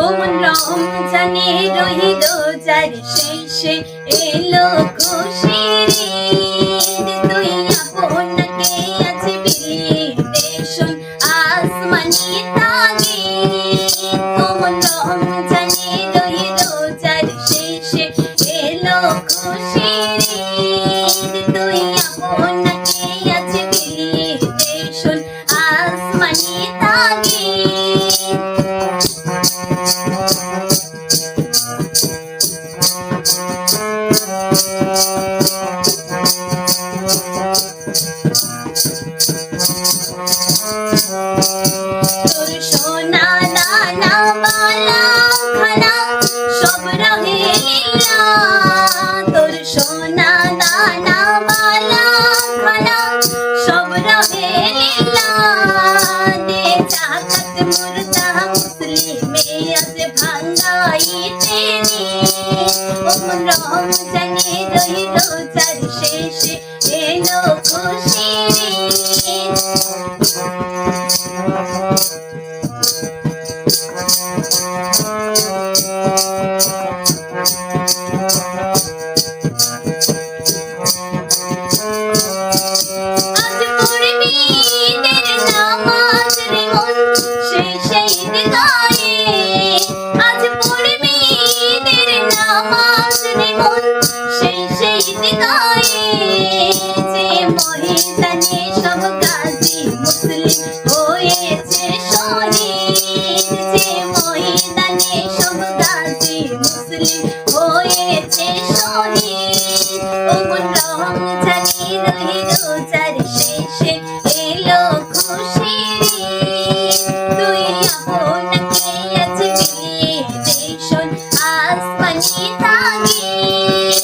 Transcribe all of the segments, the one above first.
ওমন রমজানে রহিল যার শেষে এলো খুশির ঈদ। তুই আপনাকে আজ বিলিয়ে দে শোন আসমানি তাগিদ। ওমন রমজানে রহিল যার শেষে এলো খুশির ঈদ। তুই আপনাকে আজ বিলিয়ে দে শোন আসমানি তাগিদ। তোর সোনা দানা বালা খানা সব রহে লীলা। তোর সোনা দানা বালা খানা সব রহে লীলা। দে জাকাত মুর্দা মুসলিমে আজ ভাঙ্গাইতে নিয়ে। ওমন রমজানে রহিল যার শেষে এলো খুশির ঈদ। আজ পড়বি ঈদের নামাজ রে মন সেই ঈদগাহে। আজ পড়বি ঈদের নামাজ রে মন সেই ঈদগাহে। যে ময়দানে সব গাজী মুসলিম হয়েছে শহীদ। যে ময়দানে সব গাজী মুসলিম হয়েছে শহীদ। ওমন রমজানে রহিল যার শেষে এলো খুশির ঈদ। তুই আপনাকে আজ বিলিয়ে দে শোন আসমানি তাগিদ।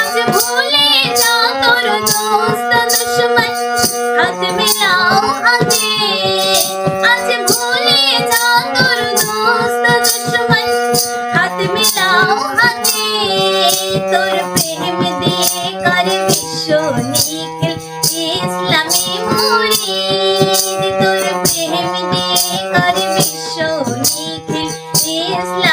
আজ ভুলে যা তোর দোস্ত দুশমন হাত মিলাও আজে। আজ ভুলে যা তোর দোস্ত দুশমন হাত মিলাও আজে। তোর প্রেম দিয়ে কর বিশ্ব নিখিল ইসলামী মুরিদ। তোর প্রেম দিয়ে কর বিশ্ব নিখিল ইসলামী